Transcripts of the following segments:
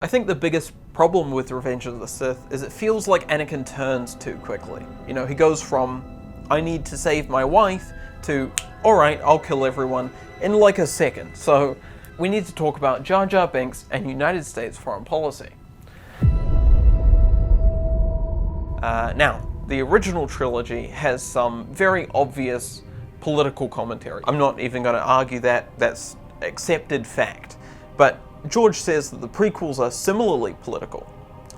I think the biggest problem with Revenge of the Sith is it feels like Anakin turns too quickly. You know, he goes from, I need to save my wife, to, alright, I'll kill everyone, in like a second. So, we need to talk about Jar Jar Binks and United States foreign policy. Now, the original trilogy has some very obvious political commentary. I'm not even going to argue that, that's accepted fact. But George says that the prequels are similarly political.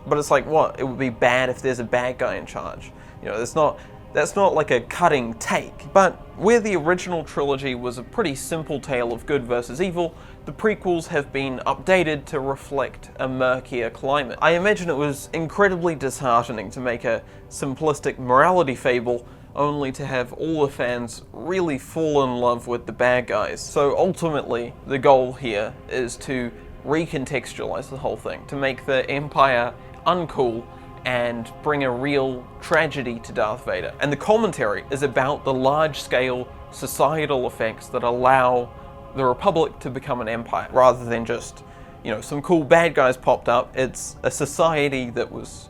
But it's like, what? It would be bad if there's a bad guy in charge. You know, that's not like a cutting take. But where the original trilogy was a pretty simple tale of good versus evil, the prequels have been updated to reflect a murkier climate. I imagine it was incredibly disheartening to make a simplistic morality fable only to have all the fans really fall in love with the bad guys. So ultimately, the goal here is to recontextualize the whole thing, to make the Empire uncool and bring a real tragedy to Darth Vader. And the commentary is about the large-scale societal effects that allow the Republic to become an empire, rather than just, you know, some cool bad guys popped up. It's a society that was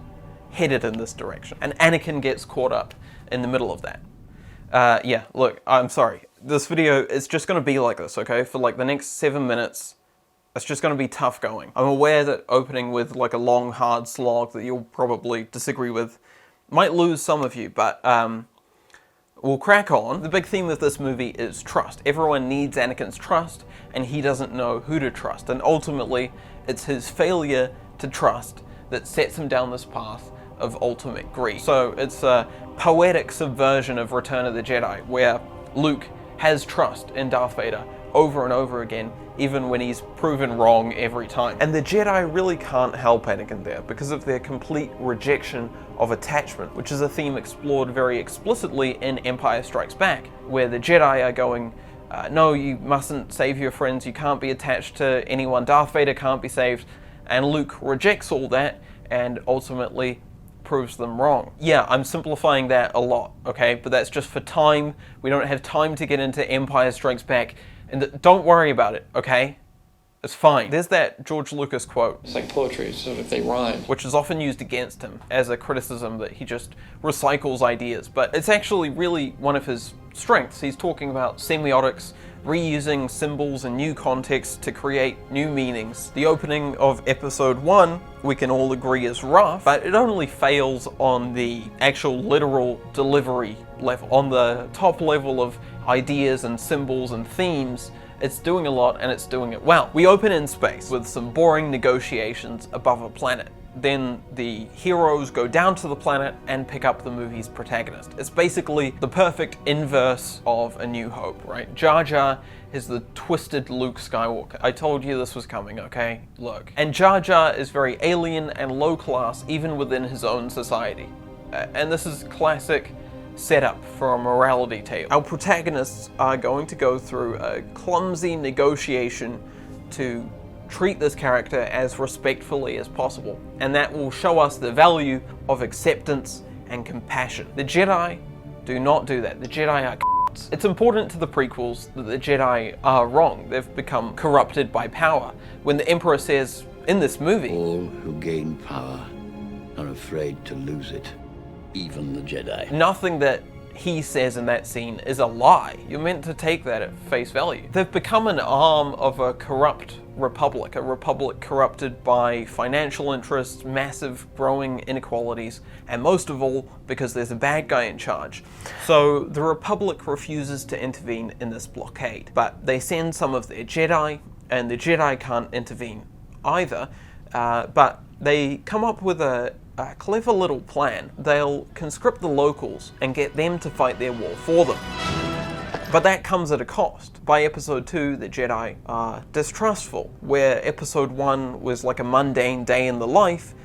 headed in this direction. And Anakin gets caught up in the middle of that. Yeah, look, I'm sorry. This video is just gonna be like this, okay? For like the next 7 minutes, it's just going to be tough going. I'm aware that opening with like a long, hard slog that you'll probably disagree with might lose some of you, but we'll crack on. The big theme of this movie is trust. Everyone needs Anakin's trust, and he doesn't know who to trust. And ultimately, it's his failure to trust that sets him down this path of ultimate greed. So it's a poetic subversion of Return of the Jedi, where Luke has trust in Darth Vader over and over again, even when he's proven wrong every time. And the Jedi really can't help Anakin there because of their complete rejection of attachment, which is a theme explored very explicitly in Empire Strikes Back, where the Jedi are going, no, you mustn't save your friends, you can't be attached to anyone, Darth Vader can't be saved, and Luke rejects all that and ultimately proves them wrong. Yeah, I'm simplifying that a lot, okay? But that's just for time. We don't have time to get into Empire Strikes Back. And don't worry about it, okay? It's fine. There's that George Lucas quote. It's like poetry, so if they rhyme. Which is often used against him as a criticism that he just recycles ideas. But it's actually really one of his strengths. He's talking about semiotics, reusing symbols and new contexts to create new meanings. The opening of episode 1, we can all agree is rough, but it only fails on the actual literal delivery level. On the top level of ideas and symbols and themes, it's doing a lot and it's doing it well. We open in space with some boring negotiations above a planet. Then the heroes go down to the planet and pick up the movie's protagonist. It's basically the perfect inverse of A New Hope, right? Jar Jar is the twisted Luke Skywalker. I told you this was coming, okay? Look. And Jar Jar is very alien and low class even within his own society. And this is classic setup for a morality tale. Our protagonists are going to go through a clumsy negotiation to treat this character as respectfully as possible, and that will show us the value of acceptance and compassion. The Jedi do not do that. The Jedi are c***s. It's important to the prequels that the Jedi are wrong. They've become corrupted by power. When the Emperor says in this movie, all who gain power are afraid to lose it, even the Jedi. Nothing that he says in that scene is a lie. You're meant to take that at face value. They've become an arm of a corrupt republic, a republic corrupted by financial interests, massive growing inequalities, and most of all, because there's a bad guy in charge. So the Republic refuses to intervene in this blockade, but they send some of their Jedi, and the Jedi can't intervene either, but they come up with a clever little plan. They'll conscript the locals and get them to fight their war for them. But that comes at a cost. By episode 2, the Jedi are distrustful. Where episode 1 was like a mundane day in the life,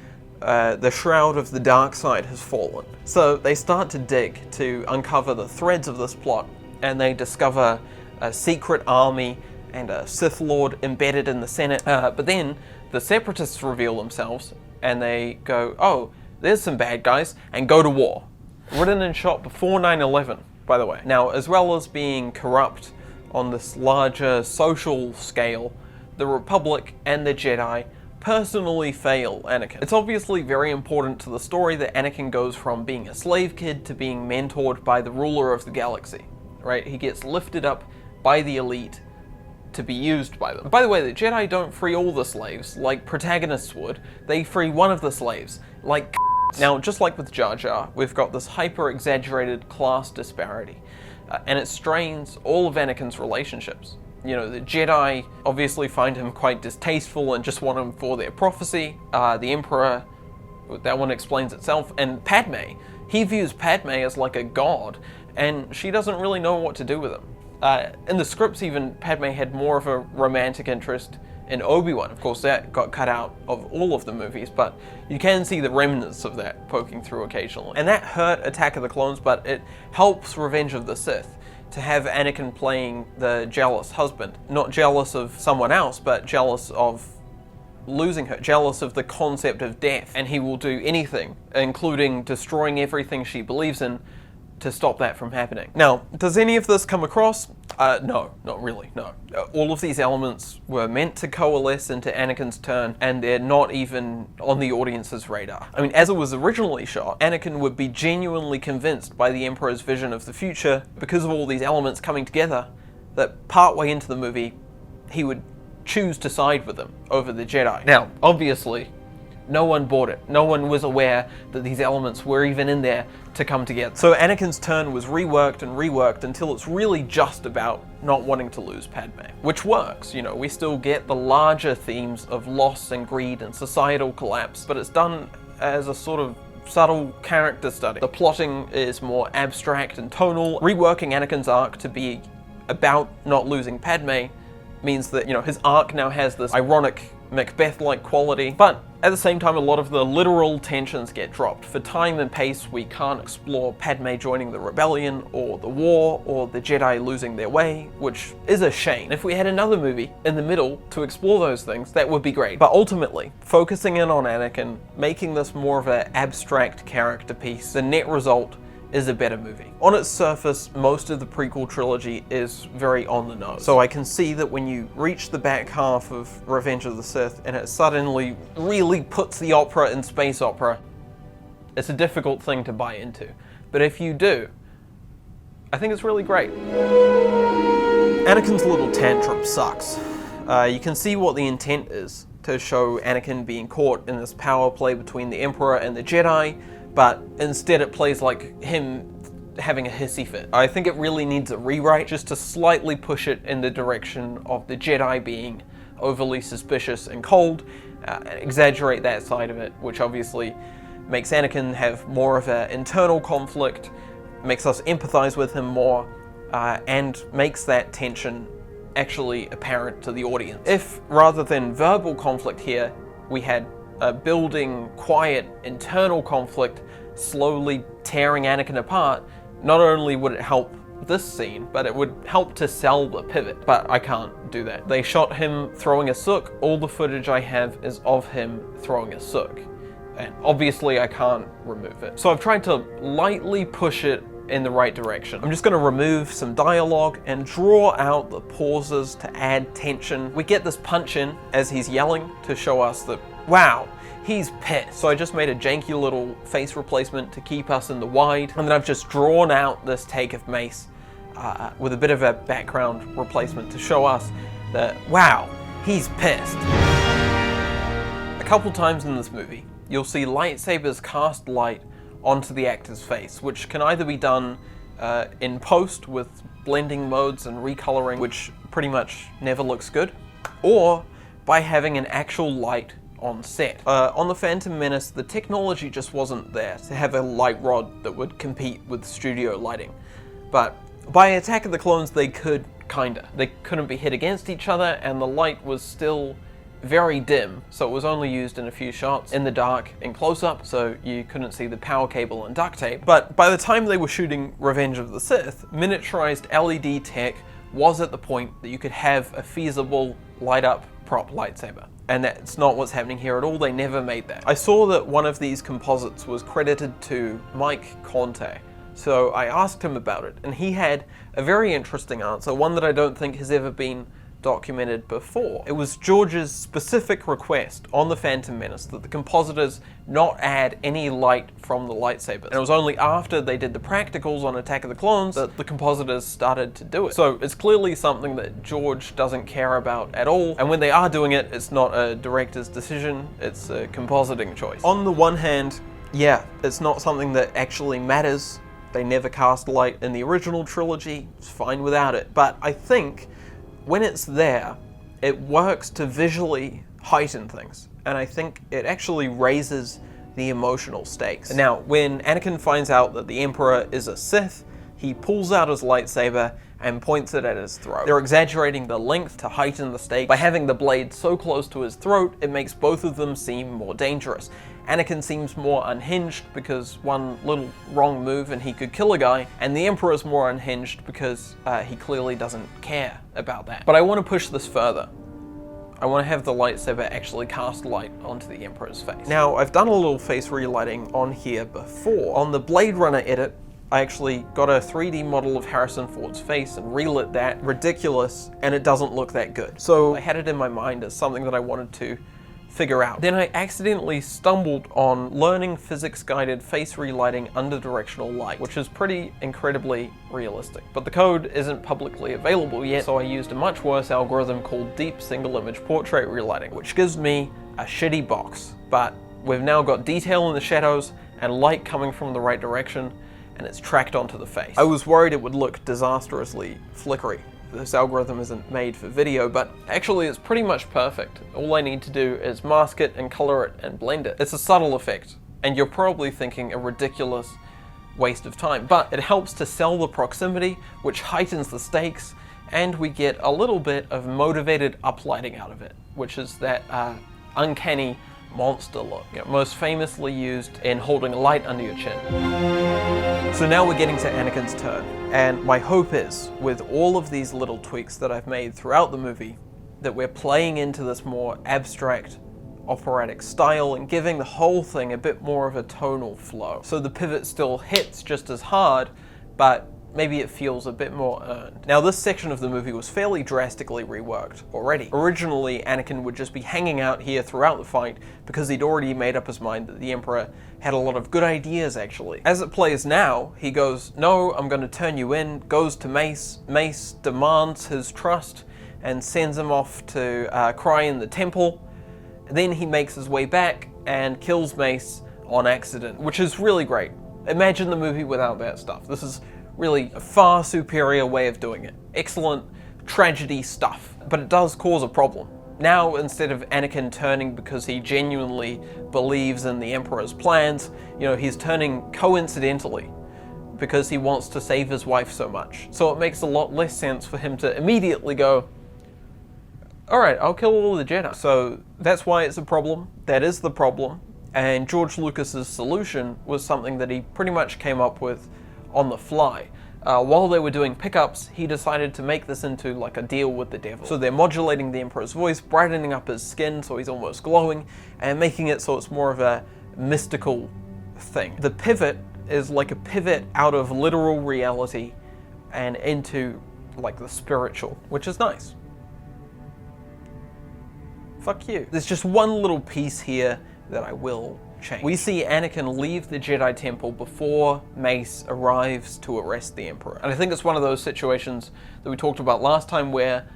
the shroud of the dark side has fallen. So they start to dig to uncover the threads of this plot, and they discover a secret army and a Sith Lord embedded in the Senate. But then the Separatists reveal themselves, and they go, oh, there's some bad guys, and go to war. Written and shot before 9/11, by the way. Now, as well as being corrupt on this larger social scale, the Republic and the Jedi personally fail Anakin. It's obviously very important to the story that Anakin goes from being a slave kid to being mentored by the ruler of the galaxy, right? He gets lifted up by the elite to be used by them. By the way, the Jedi don't free all the slaves like protagonists would. They free one of the slaves, like Now, just like with Jar Jar, we've got this hyper-exaggerated class disparity, and it strains all of Anakin's relationships. You know, the Jedi obviously find him quite distasteful and just want him for their prophecy. The Emperor, that one explains itself. And Padme, he views Padme as like a god, and she doesn't really know what to do with him. In the scripts even, Padme had more of a romantic interest in Obi-Wan. Of course, that got cut out of all of the movies, but you can see the remnants of that poking through occasionally. And that hurt Attack of the Clones, but it helps Revenge of the Sith to have Anakin playing the jealous husband. Not jealous of someone else, but jealous of losing her, jealous of the concept of death. And he will do anything, including destroying everything she believes in, to stop that from happening. Now, does any of this come across? No, not really, no. All of these elements were meant to coalesce into Anakin's turn, and they're not even on the audience's radar. I mean, as it was originally shot, Anakin would be genuinely convinced by the Emperor's vision of the future, because of all these elements coming together, that partway into the movie, he would choose to side with them over the Jedi. Now, obviously, no one bought it. No one was aware that these elements were even in there to come together. So Anakin's turn was reworked and reworked until it's really just about not wanting to lose Padme. Which works, you know, we still get the larger themes of loss and greed and societal collapse, but it's done as a sort of subtle character study. The plotting is more abstract and tonal. Reworking Anakin's arc to be about not losing Padme means that, you know, his arc now has this ironic Macbeth-like quality, but at the same time a lot of the literal tensions get dropped. For time and pace, we can't explore Padme joining the rebellion, or the war, or the Jedi losing their way, which is a shame. If we had another movie in the middle to explore those things, that would be great. But ultimately, focusing in on Anakin, making this more of an abstract character piece, the net result is a better movie. On its surface, most of the prequel trilogy is very on the nose. So I can see that when you reach the back half of Revenge of the Sith and it suddenly really puts the opera in space opera, it's a difficult thing to buy into. But if you do, I think it's really great. Anakin's little tantrum sucks. You can see what the intent is, to show Anakin being caught in this power play between the Emperor and the Jedi, but instead it plays like him having a hissy fit. I think it really needs a rewrite, just to slightly push it in the direction of the Jedi being overly suspicious and cold, exaggerate that side of it, which obviously makes Anakin have more of an internal conflict, makes us empathize with him more, and makes that tension actually apparent to the audience. If, rather than verbal conflict here, we had a building, quiet, internal conflict slowly tearing Anakin apart, not only would it help this scene, but it would help to sell the pivot. But I can't do that. They shot him throwing a sook. All the footage I have is of him throwing a sook. And obviously I can't remove it. So I've tried to lightly push it in the right direction. I'm just going to remove some dialogue and draw out the pauses to add tension. We get this punch in as he's yelling to show us that, wow, he's pissed. So I just made a janky little face replacement to keep us in the wide, and then I've just drawn out this take of Mace with a bit of a background replacement to show us that, wow, he's pissed. A couple times in this movie, you'll see lightsabers cast light onto the actor's face, which can either be done in post with blending modes and recoloring, which pretty much never looks good, or by having an actual light on set. On The Phantom Menace, the technology just wasn't there to have a light rod that would compete with studio lighting. But by Attack of the Clones, they could, kinda. They couldn't be hit against each other, and the light was still very dim, so it was only used in a few shots in the dark in close-up, so you couldn't see the power cable and duct tape. But by the time they were shooting Revenge of the Sith, miniaturized LED tech was at the point that you could have a feasible light-up prop lightsaber. And that's not what's happening here at all. They never made that. I saw that one of these composites was credited to Mike Conte, so I asked him about it, and he had a very interesting answer, one that I don't think has ever been documented before. It was George's specific request on The Phantom Menace that the compositors not add any light from the lightsabers. And it was only after they did the practicals on Attack of the Clones that the compositors started to do it. So it's clearly something that George doesn't care about at all, and when they are doing it, it's not a director's decision, it's a compositing choice. On the one hand, yeah, it's not something that actually matters. They never cast light in the original trilogy, it's fine without it. But I think when it's there, it works to visually heighten things. And I think it actually raises the emotional stakes. Now, when Anakin finds out that the Emperor is a Sith, he pulls out his lightsaber and points it at his throat. They're exaggerating the length to heighten the stakes. By having the blade so close to his throat, it makes both of them seem more dangerous. Anakin seems more unhinged because one little wrong move and he could kill a guy, and the Emperor's more unhinged because he clearly doesn't care about that. But I want to push this further. I want to have the lightsaber actually cast light onto the Emperor's face. Now, I've done a little face relighting on here before. On the Blade Runner edit, I actually got a 3D model of Harrison Ford's face and relit that. Ridiculous, and it doesn't look that good. So I had it in my mind as something that I wanted to figure out. Then I accidentally stumbled on learning physics-guided face relighting under directional light, which is pretty incredibly realistic. But the code isn't publicly available yet, so I used a much worse algorithm called deep single-image portrait relighting, which gives me a shitty box. But we've now got detail in the shadows and light coming from the right direction, and it's tracked onto the face. I was worried it would look disastrously flickery. This algorithm isn't made for video, but actually it's pretty much perfect. All I need to do is mask it and color it and blend it. It's a subtle effect, and you're probably thinking a ridiculous waste of time, but it helps to sell the proximity, which heightens the stakes, and we get a little bit of motivated uplighting out of it, which is that uncanny monster look, most famously used in holding a light under your chin. So now we're getting to Anakin's turn, and my hope is, with all of these little tweaks that I've made throughout the movie, that we're playing into this more abstract, operatic style and giving the whole thing a bit more of a tonal flow. So the pivot still hits just as hard, but maybe it feels a bit more earned. Now, this section of the movie was fairly drastically reworked already. Originally, Anakin would just be hanging out here throughout the fight because he'd already made up his mind that the Emperor had a lot of good ideas, actually. As it plays now, he goes, "No, I'm going to turn you in," goes to Mace. Mace demands his trust and sends him off to cry in the temple. Then he makes his way back and kills Mace on accident, which is really great. Imagine the movie without that stuff. This is really a far superior way of doing it. Excellent tragedy stuff, but it does cause a problem. Now, instead of Anakin turning because he genuinely believes in the Emperor's plans, he's turning coincidentally because he wants to save his wife so much. So it makes a lot less sense for him to immediately go, "Alright, I'll kill all the Jedi." So that's why it's a problem. That is the problem. And George Lucas's solution was something that he pretty much came up with on the fly. While they were doing pickups, he decided to make this into like a deal with the devil. So they're modulating the Emperor's voice, brightening up his skin so he's almost glowing, and making it so it's more of a mystical thing. The pivot is like a pivot out of literal reality and into like the spiritual, which is nice. Fuck you. There's just one little piece here that I will change. We see Anakin leave the Jedi Temple before Mace arrives to arrest the Emperor. And I think it's one of those situations that we talked about last time where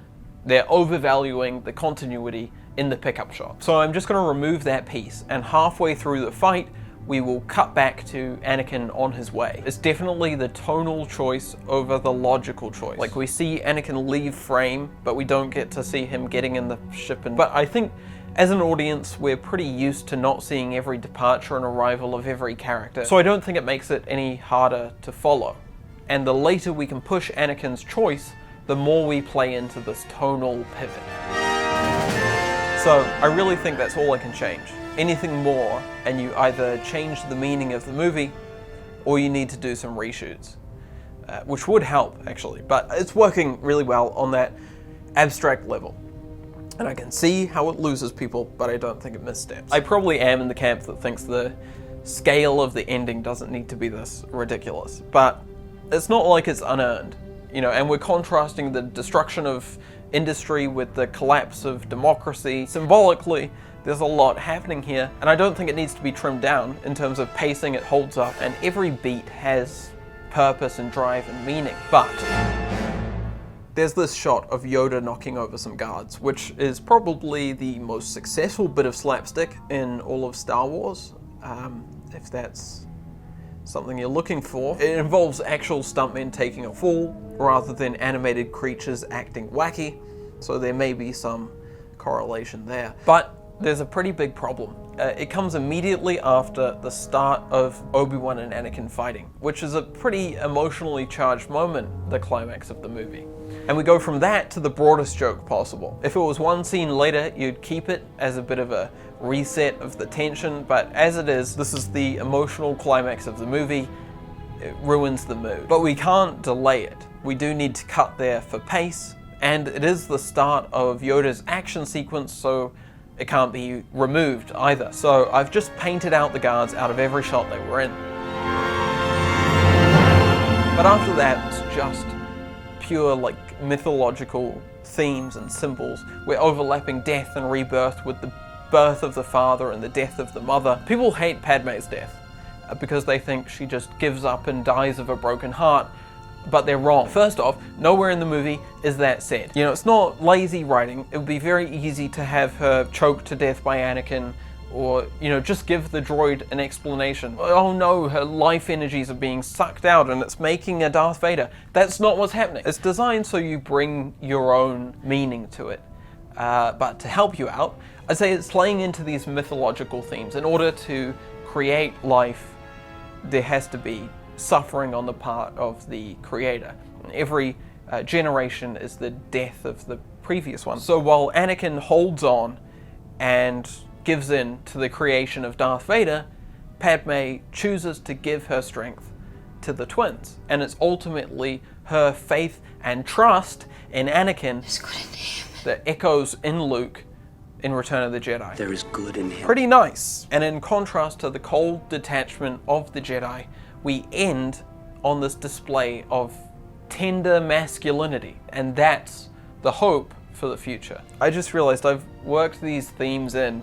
they're overvaluing the continuity in the pickup shot. So I'm just going to remove that piece, and halfway through the fight, we will cut back to Anakin on his way. It's definitely the tonal choice over the logical choice. Like, we see Anakin leave frame, but we don't get to see him getting in the ship. But I think as an audience, we're pretty used to not seeing every departure and arrival of every character, so I don't think it makes it any harder to follow. And the later we can push Anakin's choice, the more we play into this tonal pivot. So I really think that's all I can change. Anything more, and you either change the meaning of the movie, or you need to do some reshoots, which would help, actually. But it's working really well on that abstract level. And I can see how it loses people, but I don't think it missteps. I probably am in the camp that thinks the scale of the ending doesn't need to be this ridiculous, but it's not like it's unearned, and we're contrasting the destruction of industry, with the collapse of democracy. Symbolically, there's a lot happening here, and I don't think it needs to be trimmed down. In terms of pacing, it holds up, and every beat has purpose and drive and meaning. But there's this shot of Yoda knocking over some guards, which is probably the most successful bit of slapstick in all of Star Wars, if that's something you're looking for. It involves actual stuntmen taking a fall rather than animated creatures acting wacky, so there may be some correlation there. But there's a pretty big problem. It comes immediately after the start of Obi-Wan and Anakin fighting, which is a pretty emotionally charged moment, the climax of the movie. And we go from that to the broadest joke possible. If it was one scene later, you'd keep it as a bit of a reset of the tension, but as it is, this is the emotional climax of the movie. It ruins the mood. But we can't delay it. We do need to cut there for pace, and it is the start of Yoda's action sequence, so it can't be removed either. So I've just painted out the guards out of every shot they were in. But after that, it's just pure mythological themes and symbols. We're overlapping death and rebirth with the birth of the father and the death of the mother. People hate Padme's death because they think she just gives up and dies of a broken heart, but they're wrong. First off, nowhere in the movie is that said. You know, it's not lazy writing. It would be very easy to have her choked to death by Anakin, or, just give the droid an explanation. Oh no, her life energies are being sucked out and it's making a Darth Vader. That's not what's happening. It's designed so you bring your own meaning to it. But to help you out, I'd say it's playing into these mythological themes. In order to create life, there has to be suffering on the part of the creator. Every generation is the death of the previous one. So while Anakin holds on and gives in to the creation of Darth Vader, Padme chooses to give her strength to the twins. And it's ultimately her faith and trust in Anakin that echoes in Luke in Return of the Jedi. There is good in him. Pretty nice. And in contrast to the cold detachment of the Jedi, we end on this display of tender masculinity. And that's the hope for the future. I just realized I've worked these themes in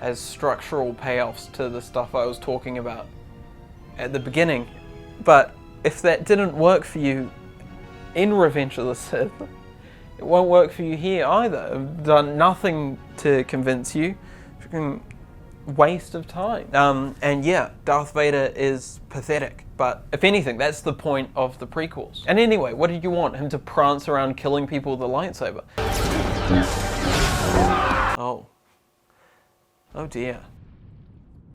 as structural payoffs to the stuff I was talking about at the beginning. But if that didn't work for you in Revenge of the Sith, it won't work for you here either. I've done nothing to convince you. Freaking waste of time. And yeah, Darth Vader is pathetic. But if anything, that's the point of the prequels. And anyway, what did you want? Him to prance around killing people with a lightsaber? Oh. Oh dear.